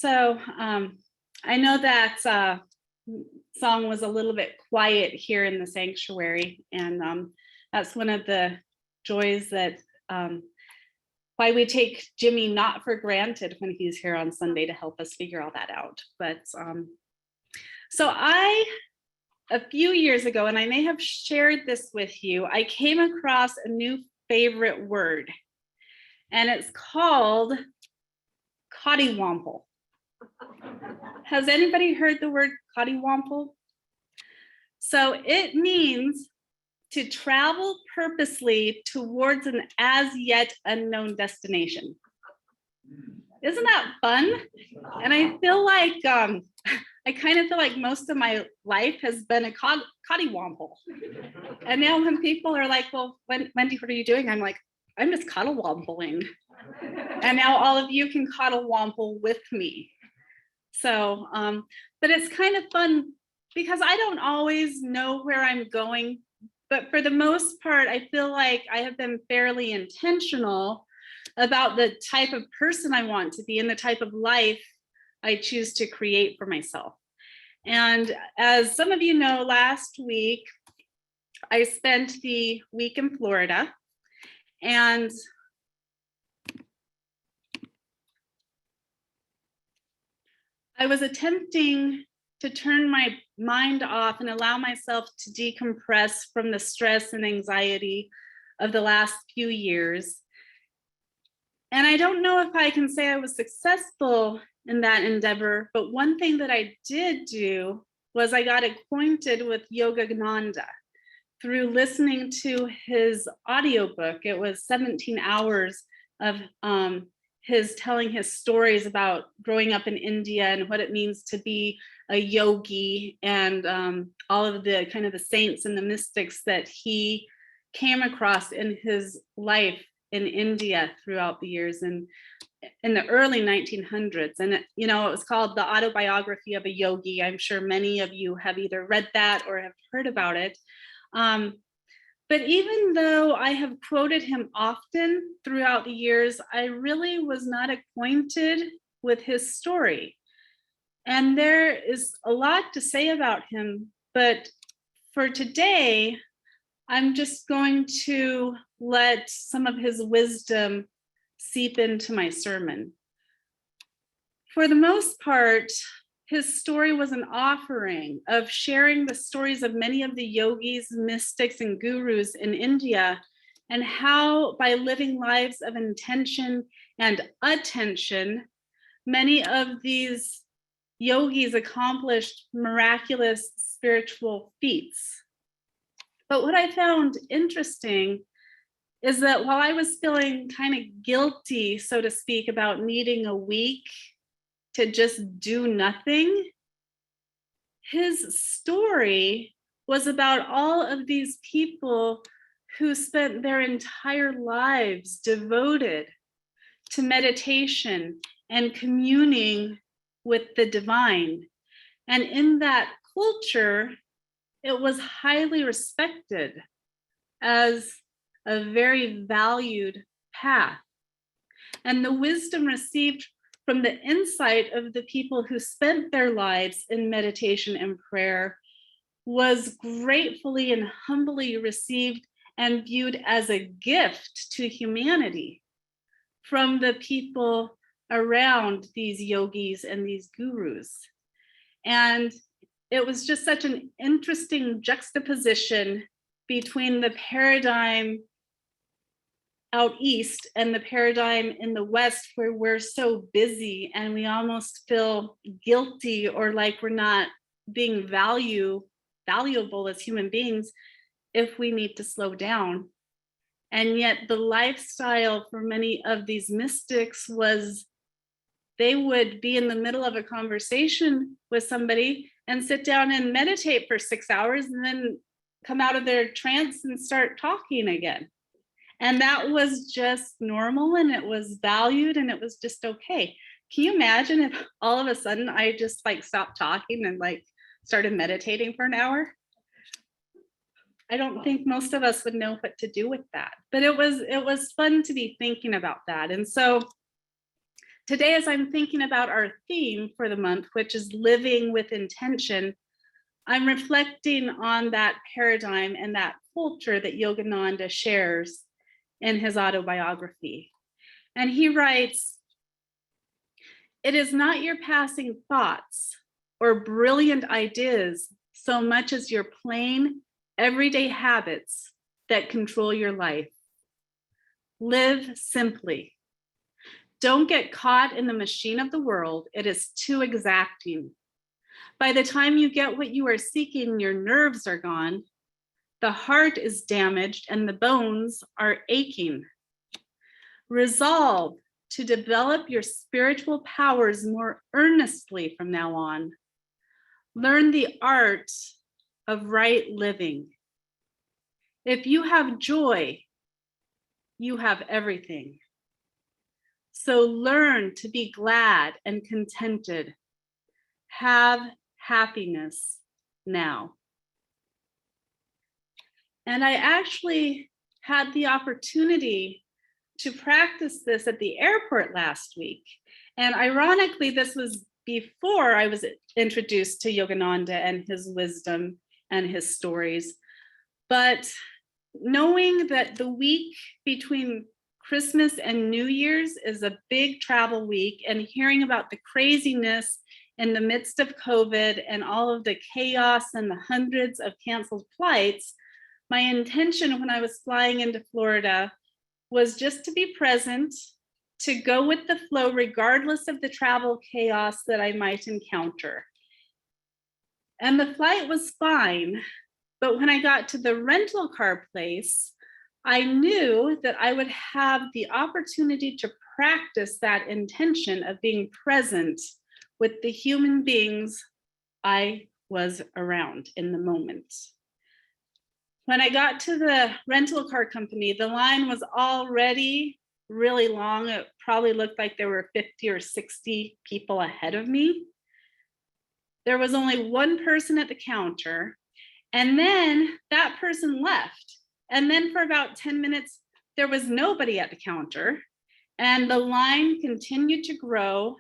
So I know that song was a little bit quiet here in the sanctuary, and that's one of the joys that why we take Jimmy not for granted when he's here on Sunday to help us figure all that out. But so a few years ago, and I may have shared this with you, I came across a new favorite word, and it's called cottywomple. Has anybody heard the word cottywomple? So it means to travel purposely towards an as yet unknown destination. Isn't that fun? And I feel like, I kind of feel like most of my life has been a cottywomple. And now when people are like, well, Wendy, what are you doing? I'm like, I'm just cottlewompling. And now all of you can cottywomple with me. So, but it's kind of fun because I don't always know where I'm going, but for the most part, I feel like I have been fairly intentional about the type of person I want to be and the type of life I choose to create for myself. And as some of you know, last week, I spent the week in Florida, and I was attempting to turn my mind off and allow myself to decompress from the stress and anxiety of the last few years. And I don't know if I can say I was successful in that endeavor, but one thing that I did do was I got acquainted with Yogananda through listening to his audiobook. It was 17 hours of his telling his stories about growing up in India and what it means to be a yogi, and all of the kind of the saints and the mystics that he came across in his life in India throughout the years and in the early 1900s. And you know, it was called The Autobiography of a Yogi. I'm sure many of you have either read that or have heard about it. But even though I have quoted him often throughout the years, I really was not acquainted with his story. And there is a lot to say about him, but for today, I'm just going to let some of his wisdom seep into my sermon. For the most part, his story was an offering of sharing the stories of many of the yogis, mystics, and gurus in India, and how by living lives of intention and attention, many of these yogis accomplished miraculous spiritual feats. But what I found interesting is that while I was feeling kind of guilty, so to speak, about needing a week to just do nothing, his story was about all of these people who spent their entire lives devoted to meditation and communing with the divine. And in that culture, it was highly respected as a very valued path. And the wisdom received from the insight of the people who spent their lives in meditation and prayer was gratefully and humbly received and viewed as a gift to humanity from the people around these yogis and these gurus. And it was just such an interesting juxtaposition between the paradigm out east and the paradigm in the West, where we're so busy and we almost feel guilty or like we're not being valuable as human beings if we need to slow down. And yet the lifestyle for many of these mystics was they would be in the middle of a conversation with somebody and sit down and meditate for 6 hours and then come out of their trance and start talking again. And that was just normal, and it was valued, and it was just okay. Can you imagine if all of a sudden I just like stopped talking and like started meditating for an hour? I don't think most of us would know what to do with that, but it was fun to be thinking about that. And so today, as I'm thinking about our theme for the month, which is living with intention, I'm reflecting on that paradigm and that culture that Yogananda shares in his autobiography. And he writes, "It is not your passing thoughts or brilliant ideas so much as your plain, everyday habits that control your life. Live simply. Don't get caught in the machine of the world. It is too exacting. By the time you get what you are seeking, your nerves are gone. The heart is damaged and the bones are aching. Resolve to develop your spiritual powers more earnestly from now on. Learn the art of right living. If you have joy, you have everything. So learn to be glad and contented. Have happiness now." And I actually had the opportunity to practice this at the airport last week. And ironically, this was before I was introduced to Yogananda and his wisdom and his stories. But knowing that the week between Christmas and New Year's is a big travel week, and hearing about the craziness in the midst of COVID and all of the chaos and the hundreds of canceled flights, my intention when I was flying into Florida was just to be present, to go with the flow, regardless of the travel chaos that I might encounter. And the flight was fine, but when I got to the rental car place, I knew that I would have the opportunity to practice that intention of being present with the human beings I was around in the moment. When I got to the rental car company, the line was already really long. It probably looked like there were 50 or 60 people ahead of me. There was only one person at the counter, and then that person left. And then for about 10 minutes, there was nobody at the counter, and the line continued to grow.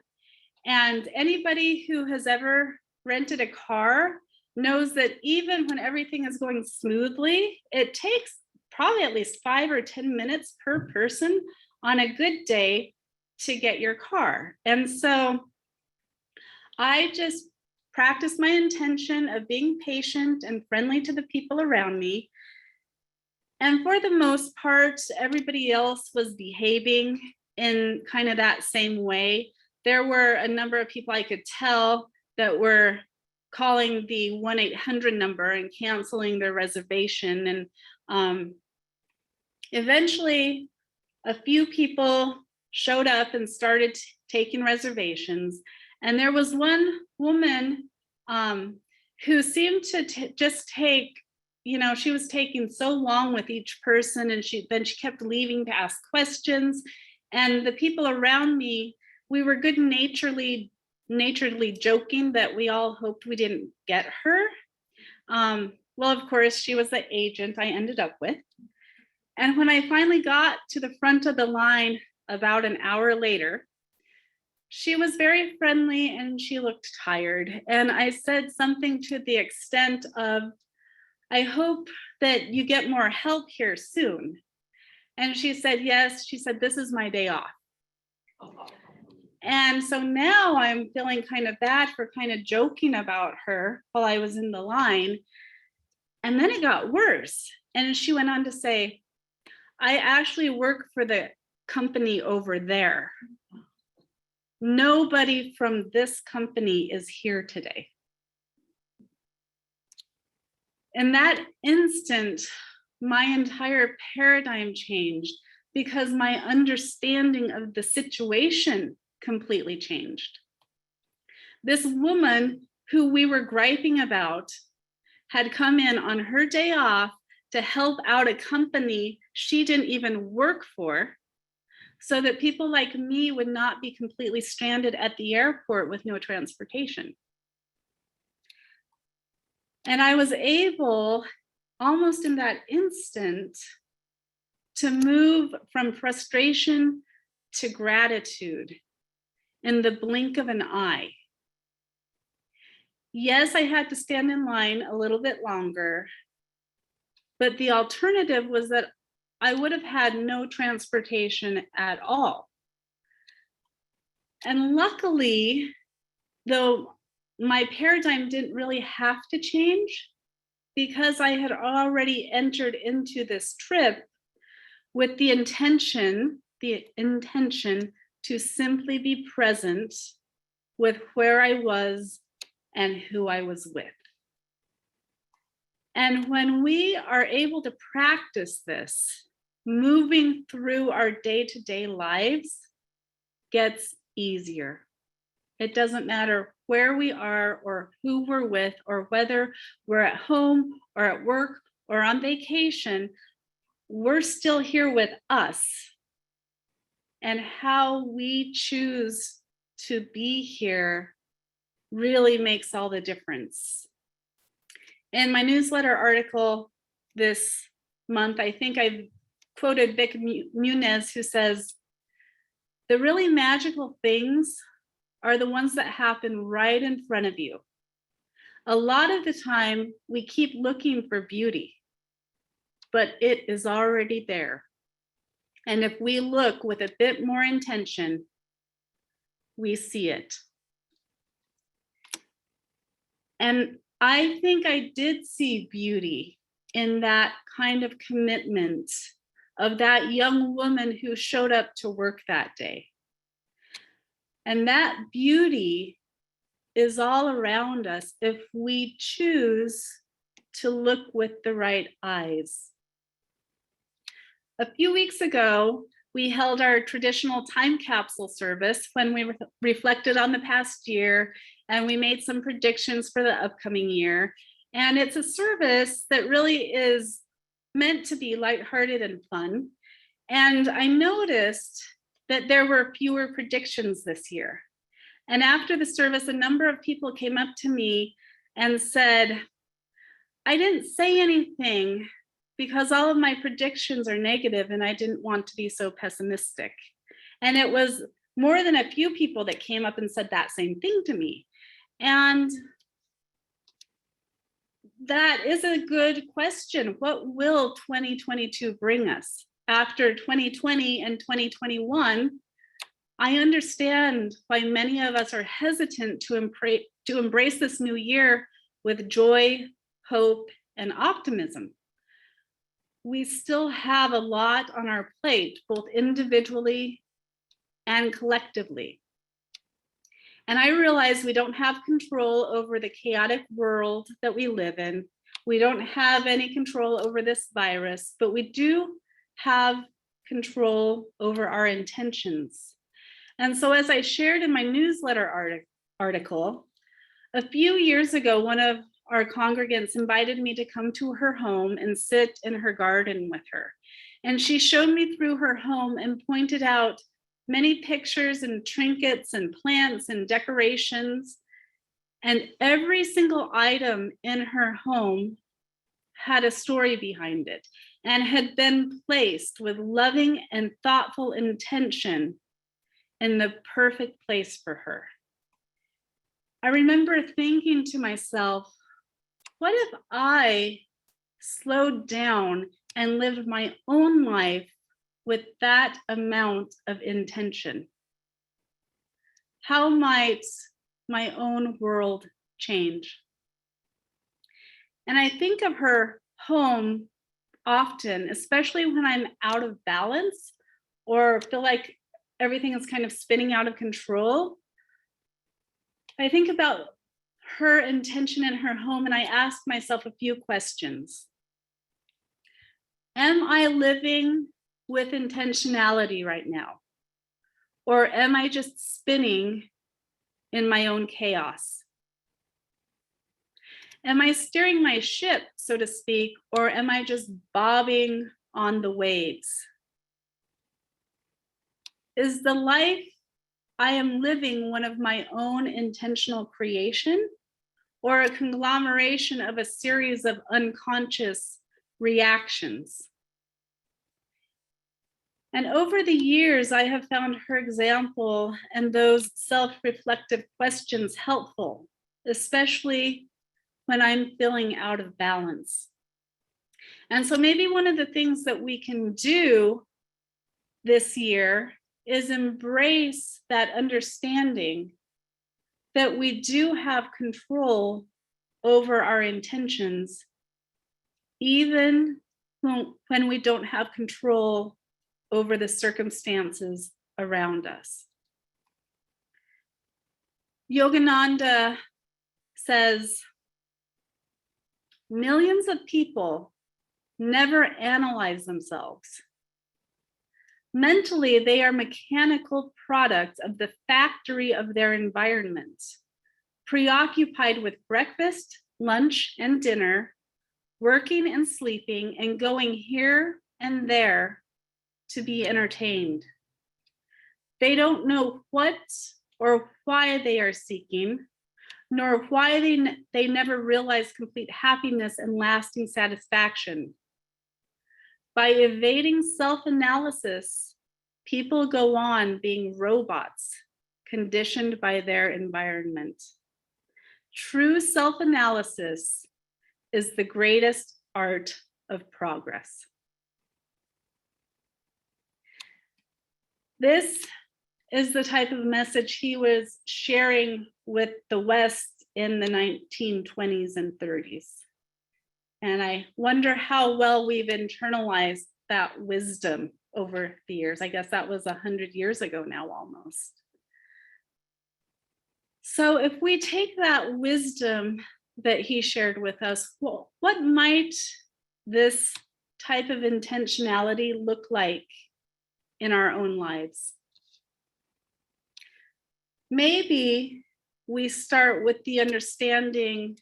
And anybody who has ever rented a car knows that even when everything is going smoothly, it takes probably at least 5 or 10 minutes per person on a good day to get your car. And so I just practiced my intention of being patient and friendly to the people around me. And for the most part, everybody else was behaving in kind of that same way. There were a number of people I could tell that were calling the 1-800 number and canceling their reservation. And eventually, a few people showed up and started taking reservations. And there was one woman who seemed to just take, she was taking so long with each person, and she kept leaving to ask questions. And the people around me, we were good-naturedly joking that we all hoped we didn't get her. Well, of course, she was the agent I ended up with. And when I finally got to the front of the line about an hour later, she was very friendly and she looked tired. And I said something to the extent of, "I hope that you get more help here soon." And she said, "Yes." She said, "This is my day off." And so now I'm feeling kind of bad for kind of joking about her while I was in the line. And then it got worse. And she went on to say, "I actually work for the company over there. Nobody from this company is here today." In that instant, my entire paradigm changed because my understanding of the situation completely changed. This woman who we were griping about had come in on her day off to help out a company she didn't even work for, so that people like me would not be completely stranded at the airport with no transportation. And I was able, almost in that instant, to move from frustration to gratitude. in the blink of an eye. Yes, I had to stand in line a little bit longer, but the alternative was that I would have had no transportation at all. And luckily, though my paradigm didn't really have to change, because I had already entered into this trip with the intention to simply be present with where I was and who I was with. And when we are able to practice this, moving through our day-to-day lives gets easier. It doesn't matter where we are or who we're with or whether we're at home or at work or on vacation, we're still here with us. And how we choose to be here really makes all the difference. In my newsletter article this month, I think I've quoted Vic Muniz, who says, "The really magical things are the ones that happen right in front of you. A lot of the time, we keep looking for beauty, but it is already there. And if we look with a bit more intention, we see it." And I think I did see beauty in that kind of commitment of that young woman who showed up to work that day. And that beauty is all around us if we choose to look with the right eyes. A few weeks ago, we held our traditional time capsule service when we reflected on the past year and we made some predictions for the upcoming year. And it's a service that really is meant to be lighthearted and fun. And I noticed that there were fewer predictions this year. And after the service, a number of people came up to me and said, "I didn't say anything because all of my predictions are negative and I didn't want to be so pessimistic." And it was more than a few people that came up and said that same thing to me. And that is a good question. What will 2022 bring us? After 2020 and 2021, I understand why many of us are hesitant to embrace this new year with joy, hope, and optimism. We still have a lot on our plate, both individually and collectively. And I realize we don't have control over the chaotic world that we live in. We don't have any control over this virus, but we do have control over our intentions. And so, as I shared in my newsletter article, a few years ago, one of our congregants invited me to come to her home and sit in her garden with her. And she showed me through her home and pointed out many pictures and trinkets and plants and decorations. And every single item in her home had a story behind it and had been placed with loving and thoughtful intention in the perfect place for her. I remember thinking to myself, what if I slowed down and lived my own life with that amount of intention? How might my own world change? And I think of her home often, especially when I'm out of balance or feel like everything is kind of spinning out of control. I think about her intention in her home and I ask myself a few questions. Am I living with intentionality right now? Or am I just spinning in my own chaos? Am I steering my ship, so to speak, or am I just bobbing on the waves? Is the life I am living one of my own intentional creation, or a conglomeration of a series of unconscious reactions? And over the years, I have found her example and those self-reflective questions helpful, especially when I'm feeling out of balance. And so maybe one of the things that we can do this year is embrace that understanding that we do have control over our intentions, even when we don't have control over the circumstances around us. Yogananda says, millions of people never analyze themselves. Mentally, they are mechanical products of the factory of their environment, preoccupied with breakfast, lunch, and dinner, working and sleeping, and going here and there to be entertained. They don't know what or why they are seeking, nor why they never realize complete happiness and lasting satisfaction. By evading self-analysis, people go on being robots, conditioned by their environment. True self-analysis is the greatest art of progress. This is the type of message he was sharing with the West in the 1920s and 30s. And I wonder how well we've internalized that wisdom over the years. I guess that was 100 years ago now almost. So if we take that wisdom that he shared with us, well, what might this type of intentionality look like in our own lives? Maybe we start with understanding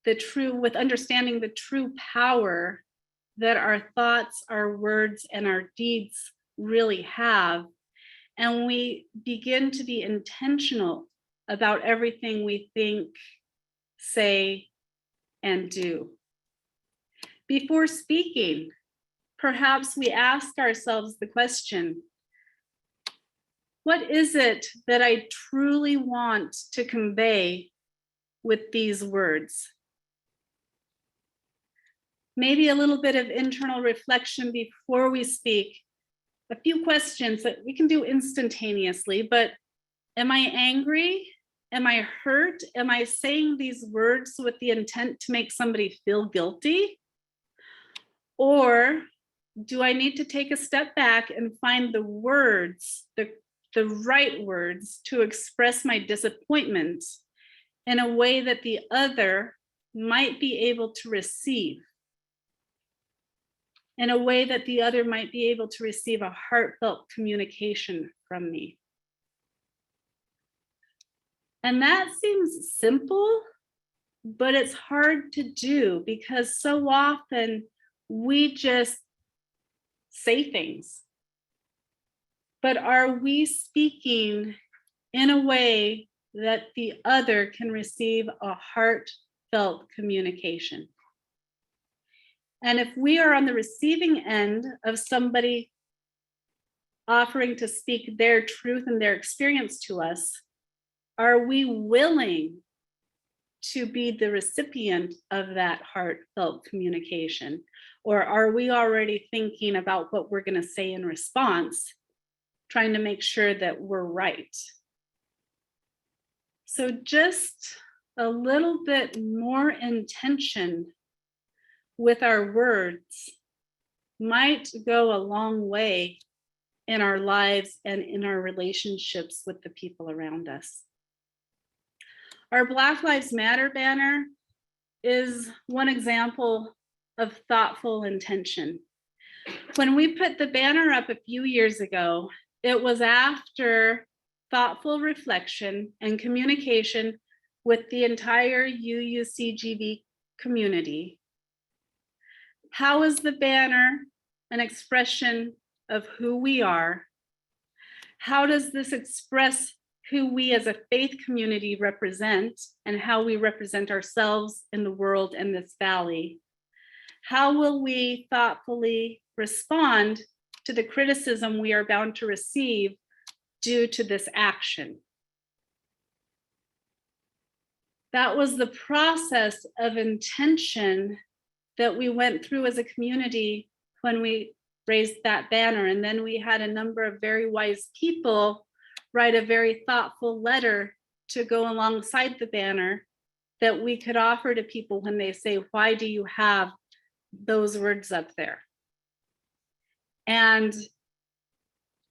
the true power that our thoughts, our words, and our deeds really have. And we begin to be intentional about everything we think, say, and do. Before speaking, perhaps we ask ourselves the question, what is it that I truly want to convey with these words? Maybe a little bit of internal reflection before we speak. A few questions that we can do instantaneously, but am I angry? Am I hurt? Am I saying these words with the intent to make somebody feel guilty? Or do I need to take a step back and find the words, the right words to express my disappointment in a way that the other might be able to receive? In a way that the other might be able to receive a heartfelt communication from me. And that seems simple, but it's hard to do because so often we just say things. But are we speaking in a way that the other can receive a heartfelt communication? And if we are on the receiving end of somebody offering to speak their truth and their experience to us, are we willing to be the recipient of that heartfelt communication? Or are we already thinking about what we're going to say in response, trying to make sure that we're right? So just a little bit more intention with our words might go a long way in our lives and in our relationships with the people around us. Our Black Lives Matter banner is one example of thoughtful intention. When we put the banner up a few years ago, it was after thoughtful reflection and communication with the entire UUCGV community. How is the banner an expression of who we are? How does this express who we as a faith community represent and how we represent ourselves in the world and this valley? How will we thoughtfully respond to the criticism we are bound to receive due to this action. That was the process of intention that we went through as a community when we raised that banner. And then we had a number of very wise people write a very thoughtful letter to go alongside the banner that we could offer to people when they say, why do you have those words up there? And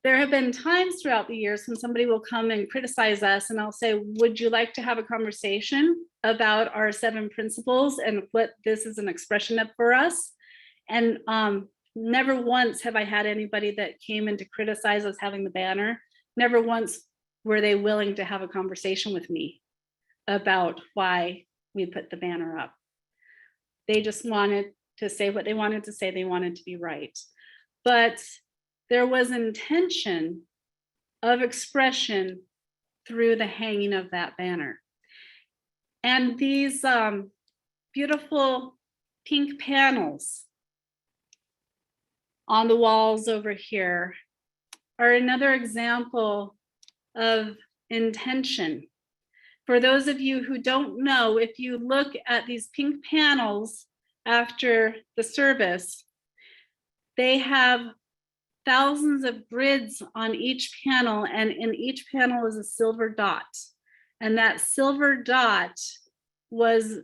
there have been times throughout the years when somebody will come and criticize us, and I'll say, would you like to have a conversation about our 7 principles and what this is an expression of for us? And never once have I had anybody that came in to criticize us having the banner. Never once were they willing to have a conversation with me about why we put the banner up. They just wanted to say what they wanted to say. They wanted to be right. But there was intention of expression through the hanging of that banner. And these beautiful pink panels on the walls over here are another example of intention. For those of you who don't know, if you look at these pink panels after the service, they have thousands of grids on each panel, and in each panel is a silver dot. And that silver dot was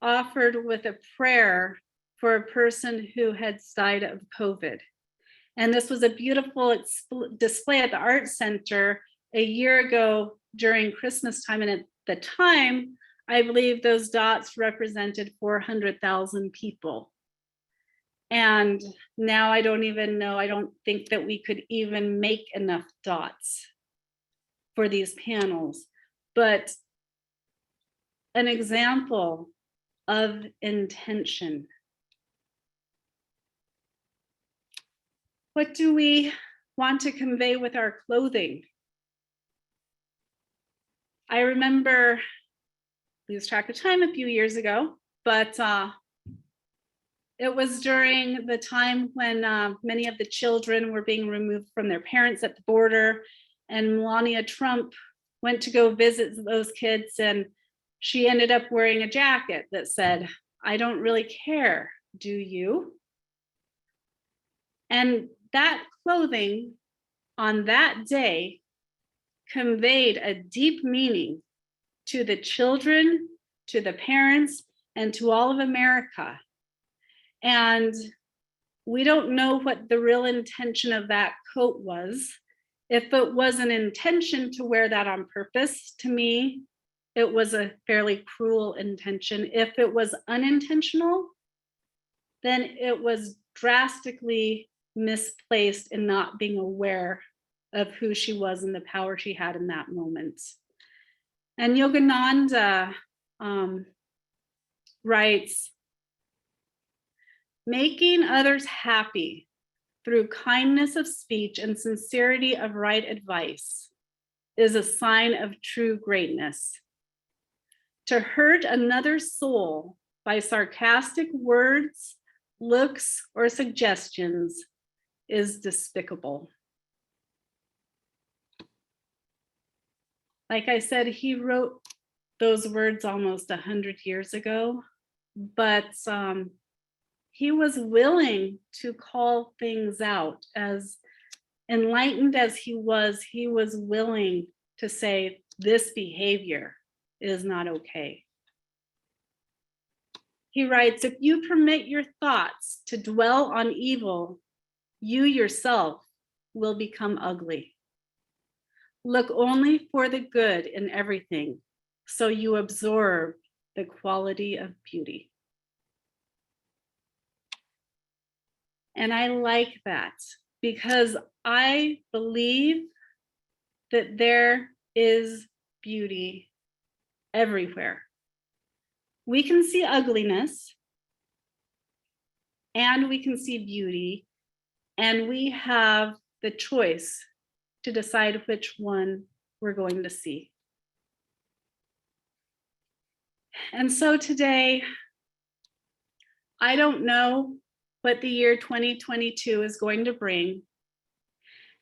offered with a prayer for a person who had died of COVID. And this was a beautiful display at the Art Center a year ago during Christmas time. And at the time, I believe those dots represented 400,000 people. And now I don't even know, I don't think that we could even make enough dots for these panels. But an example of intention. What do we want to convey with our clothing? I remember, lose track of time, a few years ago, but it was during the time when many of the children were being removed from their parents at the border, and Melania Trump went to go visit those kids, and she ended up wearing a jacket that said, "I don't really care, do you?" And that clothing on that day conveyed a deep meaning to the children, to the parents, and to all of America. And we don't know what the real intention of that coat was. If it was an intention to wear that on purpose, to me, it was a fairly cruel intention. If it was unintentional, then it was drastically misplaced in not being aware of who she was and the power she had in that moment. And Yogananda writes, making others happy through kindness of speech and sincerity of right advice is a sign of true greatness. To hurt another's soul by sarcastic words, looks, or suggestions is despicable. Like I said, he wrote those words almost 100 years ago, but he was willing to call things out. As enlightened as he was willing to say, this behavior is not okay. He writes, if you permit your thoughts to dwell on evil, you yourself will become ugly. Look only for the good in everything, so you absorb the quality of beauty. And I like that because I believe that there is beauty everywhere. We can see ugliness and we can see beauty, and we have the choice to decide which one we're going to see. And so today, I don't know what the year 2022 is going to bring,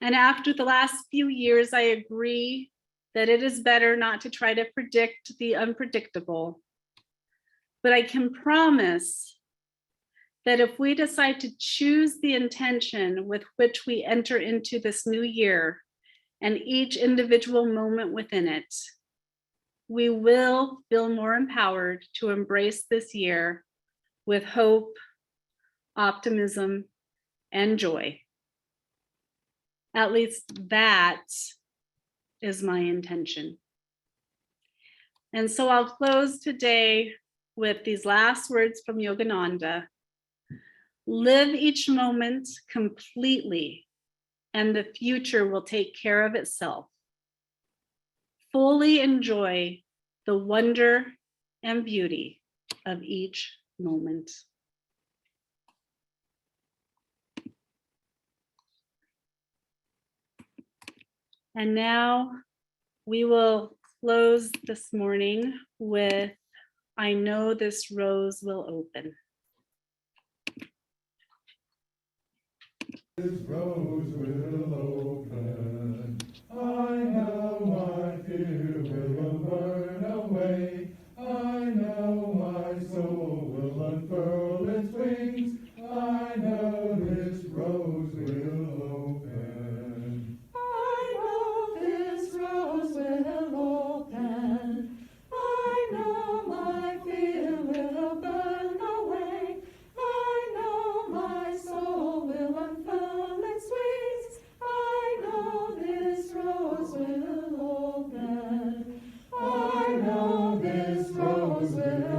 And after the last few years, I agree that it is better not to try to predict the unpredictable. But I can promise that if we decide to choose the intention with which we enter into this new year and each individual moment within it, we will feel more empowered to embrace this year with hope, optimism, and joy. At least that is my intention. And so I'll close today with these last words from Yogananda. Live each moment completely, and the future will take care of itself. Fully enjoy the wonder and beauty of each moment. And now we will close this morning with, I know this rose will open. This rose will open. I know my fear will burn away. I know my soul will unfurl its wings. I know this rose will open. I know this rose will open. I know my fear will burn away. I know my soul will unfurl its wings. I know this rose will open. I know this rose will